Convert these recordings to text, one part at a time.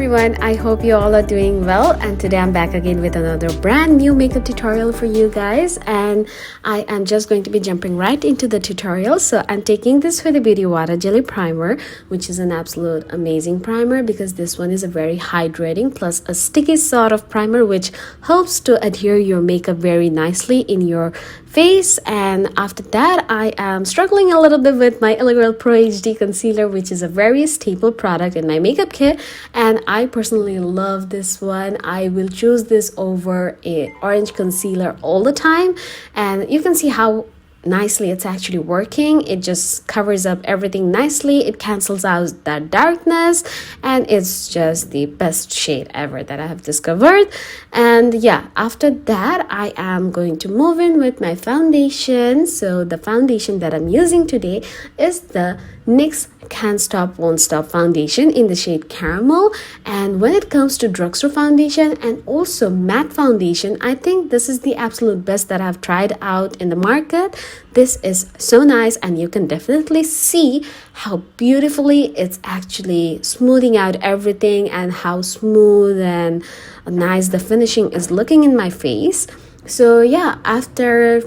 everyone, I hope you all are doing well, and today I'm back again with another brand new makeup tutorial for you guys, and I am just going to be jumping right into the tutorial. So I'm taking this for the Beauty Water Jelly Primer, which is an absolute amazing primer because this one is a very hydrating plus a sticky sort of primer which helps to adhere your makeup very nicely in your face. And after that, I am struggling a little bit with my LA Girl Pro HD concealer, which is a very staple product in my makeup kit, and I personally love this one. I will choose this over a orange concealer all the time, and you can see how nicely it's actually working. It just covers up everything nicely, it cancels out that darkness, and it's just the best shade ever that I have discovered. And yeah, after that I am going to move in with my foundation. So the foundation that I'm using today is the NYX Can't Stop Won't Stop foundation in the shade Caramel. And when it comes to drugstore foundation and also matte foundation, I think this is the absolute best that I've tried out in the market. This is so nice, and you can definitely see how beautifully it's actually smoothing out everything and how smooth and nice the finishing is looking in my face. So yeah, after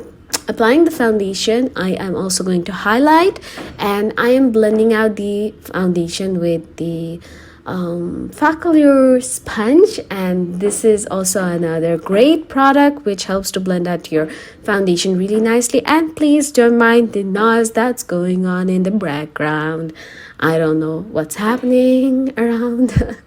applying the foundation, I am also going to highlight, and I am blending out the foundation with the Facalure sponge, and this is also another great product which helps to blend out your foundation really nicely. And please don't mind the noise that's going on in the background. I don't know what's happening around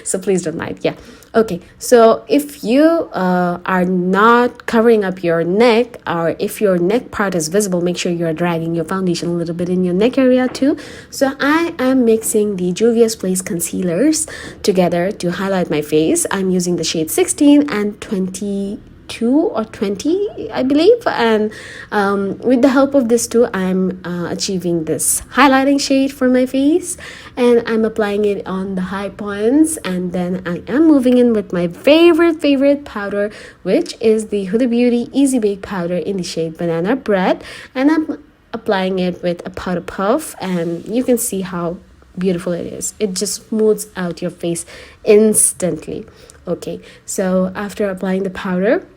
so please don't mind. Yeah, okay, so if you are not covering up your neck, or if your neck part is visible, make sure you're dragging your foundation a little bit in your neck area too. So I am mixing the Juvia's Place concealers together to highlight my face. I'm using the shade 16 and 22 or 20, I believe, and with the help of this two, I'm achieving this highlighting shade for my face, and I'm applying it on the high points. And then I am moving in with my favorite powder, which is the Huda Beauty Easy Bake powder in the shade Banana Bread, and I'm applying it with a powder puff, and you can see how beautiful it is. It just smooths out your face instantly. Okay, so after applying the powder,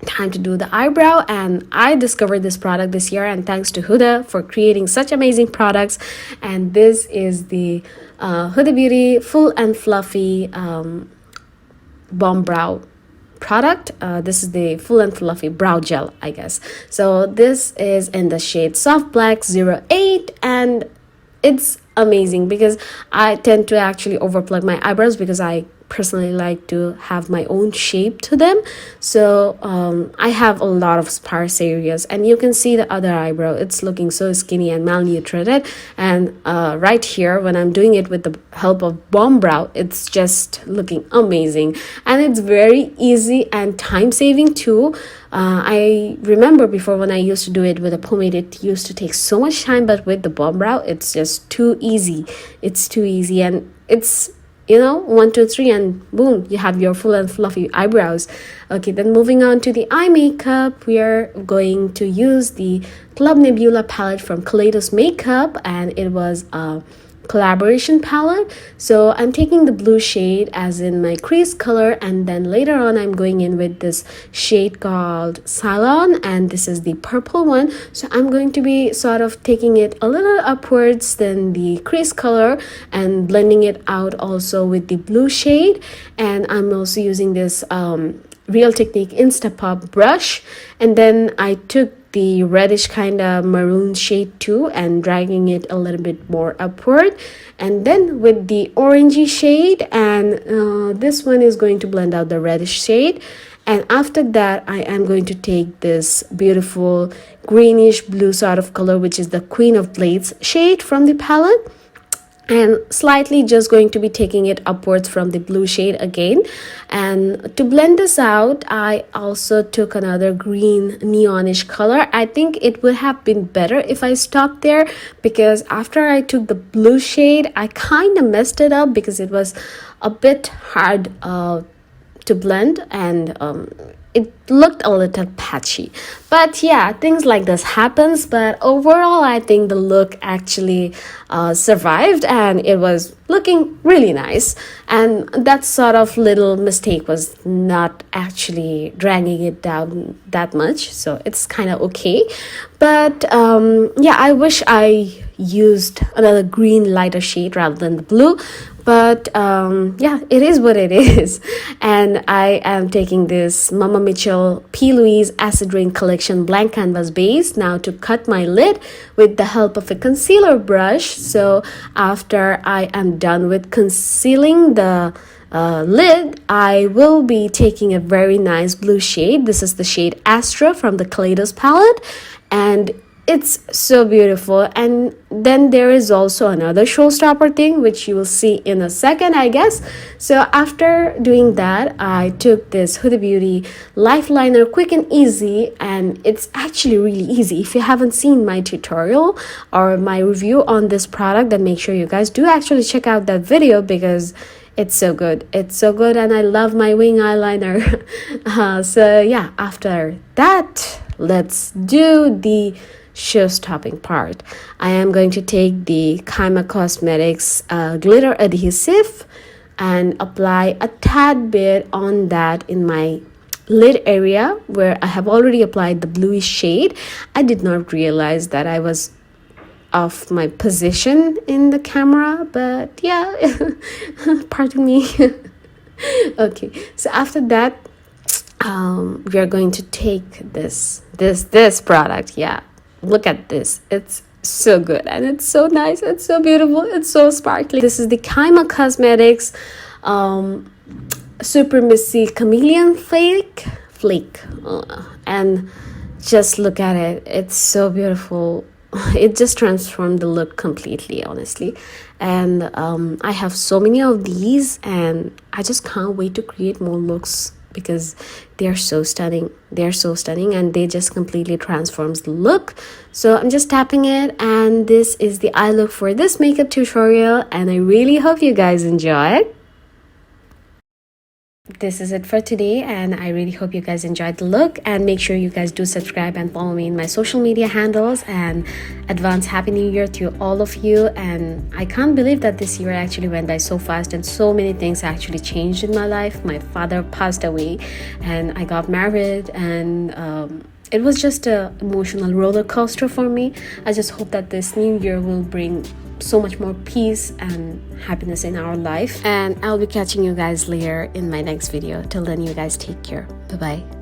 time to do the eyebrow. And I discovered this product this year, and thanks to Huda for creating such amazing products. And this is the Huda Beauty Full and Fluffy Bomb Brow product. This is the Full and Fluffy Brow Gel, I guess. So this is in the shade Soft Black 08, and it's amazing because I tend to actually overplug my eyebrows because I personally like to have my own shape to them. So I have a lot of sparse areas, and you can see the other eyebrow, it's looking so skinny and malnutrited. And right here, when I'm doing it with the help of Bomb Brow, it's just looking amazing, and it's very easy and time saving too. I remember before when I used to do it with a pomade, it used to take so much time, but with the Bomb Brow, it's just too easy. It's too easy, and it's, you know, 1 2 3 and boom, you have your full and fluffy eyebrows. Okay, then moving on to the eye makeup, we are going to use the Club Nebula palette from Kaleidos makeup, and it was a collaboration palette. So I'm taking the blue shade as in my crease color, and then later on I'm going in with this shade called Cylon, and this is the purple one. So I'm going to be sort of taking it a little upwards than the crease color and blending it out also with the blue shade. And I'm also using this Real Technique Instapop brush, and then I took the reddish kind of maroon shade too and dragging it a little bit more upward, and then with the orangey shade, and this one is going to blend out the reddish shade. And after that, I am going to take this beautiful greenish blue sort of color, which is the Queen of Blades shade from the palette, and slightly just going to be taking it upwards from the blue shade again. And to blend this out, I also took another green neonish color. I think it would have been better if I stopped there, because after I took the blue shade, I kind of messed it up because it was a bit hard to blend, and it looked a little patchy. But yeah, things like this happens, but overall I think the look actually survived, and it was looking really nice, and that sort of little mistake was not actually dragging it down that much, so it's kind of okay. But yeah, I wish I used another green lighter shade rather than the blue, but yeah, it is what it is. And I am taking this Mama Mitchell P. Louise Acid Rain Collection blank canvas base now to cut my lid with the help of a concealer brush. So after I am done with concealing the lid, I will be taking a very nice blue shade. This is the shade Astra from the Kaleidos palette, and it's so beautiful. And then there is also another showstopper thing, which you will see in a second, I guess. So after doing that, I took this Huda Beauty Life Liner Quick and Easy, and it's actually really easy. If you haven't seen my tutorial or my review on this product, then make sure you guys do actually check out that video, because it's so good. It's so good, and I love my wing eyeliner. So yeah, after that, let's do the show-stopping part. I am going to take the Kaima Cosmetics glitter adhesive and apply a tad bit on that in my lid area where I have already applied the bluish shade. I did not realize that I was off my position in the camera, but yeah, pardon me. Okay, so after that, we are going to take this product. Yeah, look at this. It's so good, and it's so nice, it's so beautiful, it's so sparkly. This is the Kaima Cosmetics Supremacy Chameleon Flake, and just look at it. It's so beautiful. It just transformed the look completely, honestly. And I have so many of these, and I just can't wait to create more looks, because they're so stunning. They're so stunning, and they just completely transforms the look. So I'm just tapping it, and this is the eye look for this makeup tutorial, and I really hope you guys enjoy it. This is it for today, and I really hope you guys enjoyed the look, and make sure you guys do subscribe and follow me in my social media handles. And advance happy new year to all of you. And I can't believe that this year actually went by so fast, and so many things actually changed in my life. My father passed away, and I got married, and it was just a emotional roller coaster for me. I just hope that this new year will bring so much more peace and happiness in our life, and I'll be catching you guys later in my next video. Till then, you guys take care. Bye bye.